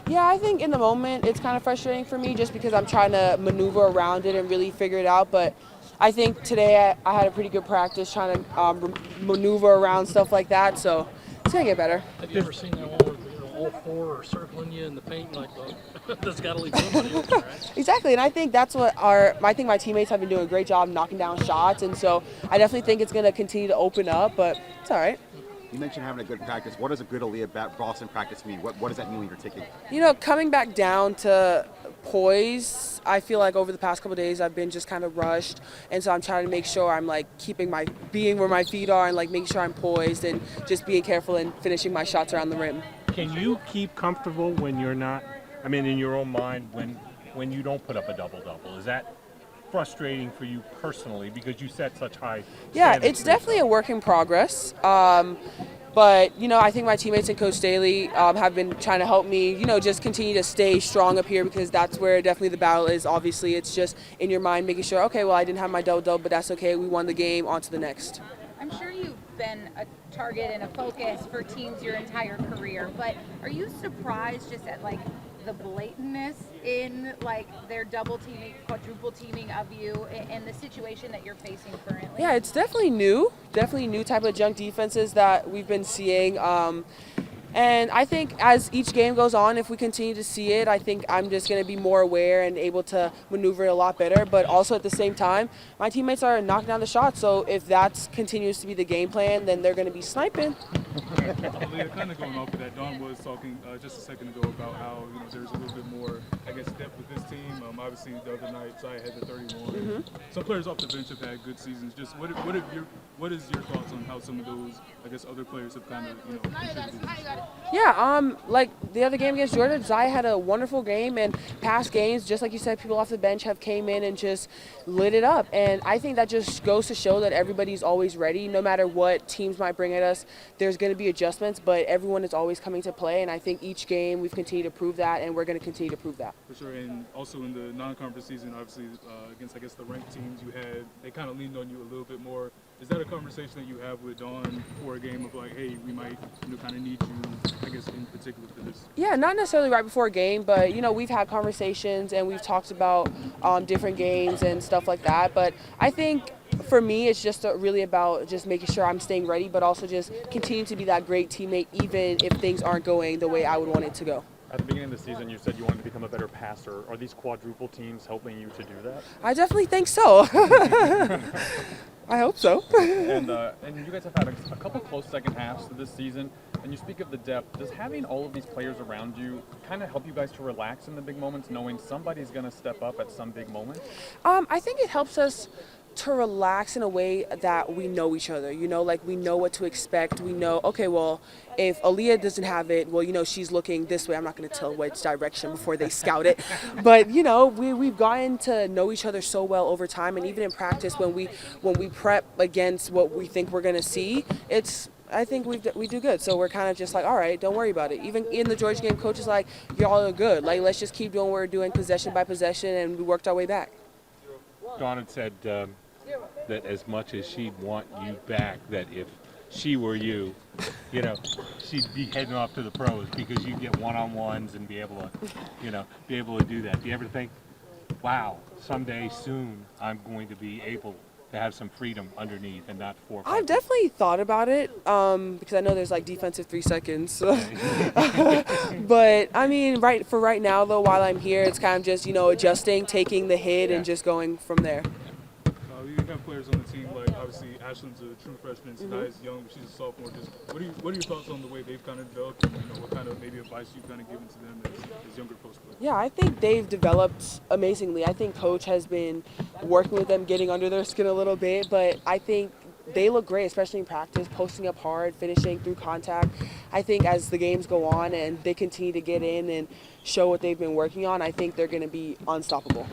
Yeah, I think in the moment it's kind of frustrating for me just because I'm trying to maneuver around it and really figure it out. But I think today I had a pretty good practice trying to maneuver around stuff like that. So it's going to get better. Have you ever seen that one where all four are circling you in the paint like, that's got to leave somebody open, right? Exactly, and I think that's what I think my teammates have been doing a great job knocking down shots, and so I definitely think it's going to continue to open up, but it's all right. You mentioned having a good practice. What does a good Aliyah Boston practice mean? What does that mean when you're taking? Coming back down to poise, I feel like over the past couple of days I've been just kind of rushed, and so I'm trying to make sure I'm like being where my feet are and like making sure I'm poised and just being careful and finishing my shots around the rim. Can you keep comfortable when you're not? I mean, in your own mind, when you don't put up a double-double, is that frustrating for you personally because you set such high? Yeah, it's definitely a work in progress. But, I think my teammates and Coach Daly have been trying to help me, just continue to stay strong up here because that's where definitely the battle is. Obviously, it's just in your mind making sure, okay, well, I didn't have my double-double, but that's okay. We won the game, on to the next. I'm sure you've been a target and a focus for teams your entire career, but are you surprised just at, the blatantness in, their double teaming, quadruple teaming of you and the situation that you're facing currently? Yeah, it's definitely new type of junk defenses that we've been seeing. And I think as each game goes on, if we continue to see it, I think I'm just going to be more aware and able to maneuver it a lot better. But also at the same time, my teammates are knocking down the shots. So if that continues to be the game plan, then they're going to be sniping. Aliyah, kind of going off of that, Don was talking just a second ago about how there's a little bit more, depth with this team. Obviously, the other night, Zaya had the 31. Mm-hmm. Some players off the bench have had good seasons. Just what is your thoughts on how some of those, other players have kind of, contributed? Yeah, like the other game against Georgia, Zaya had a wonderful game, and past games, just like you said, people off the bench have came in and just lit it up. And I think that just goes to show that everybody's always ready. No matter what teams might bring at us, there's going to be adjustments, but everyone is always coming to play. And I think each game we've continued to prove that, and we're going to continue to prove that. For sure, and also in the non-conference season, obviously against the ranked teams they kind of leaned on you a little bit more. Is that a conversation that you have with Dawn for a game of hey, we might kind of need you, in particular for this? Yeah, not necessarily right before a game, but we've had conversations and we've talked about different games and stuff like that. But I think for me, it's just really about just making sure I'm staying ready, but also just continue to be that great teammate, even if things aren't going the way I would want it to go. At the beginning of the season, you said you wanted to become a better passer. Are these quadruple teams helping you to do that? I definitely think so. I hope so. And you guys have had a couple close second halves to this season, and you speak of the depth. Does having all of these players around you kind of help you guys to relax in the big moments, knowing somebody's going to step up at some big moment? I think it helps us to relax in a way that we know each other, we know what to expect. We know, okay, well, if Aliyah doesn't have it, well, she's looking this way. I'm not going to tell which direction before they scout it. But, we've gotten to know each other so well over time. And even in practice, when we prep against what we think we're going to see, I think we do good. So we're kind of just like, all right, don't worry about it. Even in the Georgia game, coach is like, y'all are good. Let's just keep doing what we're doing possession by possession, and we worked our way back. Dawn had said that as much as she'd want you back, that if she were you, she'd be heading off to the pros because you get one-on-ones and be able to do that. Do you ever think, wow, someday soon I'm going to be able to have some freedom underneath and not 4 or 5? I've definitely thought about it because I know there's defensive 3 seconds. But I mean, right now though, while I'm here, it's kind of just adjusting, taking the hit, and just going from there. You have players on the team obviously Ashlyn's a true freshman, Sanaya's young, but she's a sophomore. Just what are your thoughts on the way they've kind of developed, and what kind of maybe advice you've kind of given to them as younger post players? Yeah, I think they've developed amazingly. I think coach has been working with them, getting under their skin a little bit, but I think they look great, especially in practice, posting up hard, finishing through contact. I think as the games go on and they continue to get in and show what they've been working on, I think they're going to be unstoppable.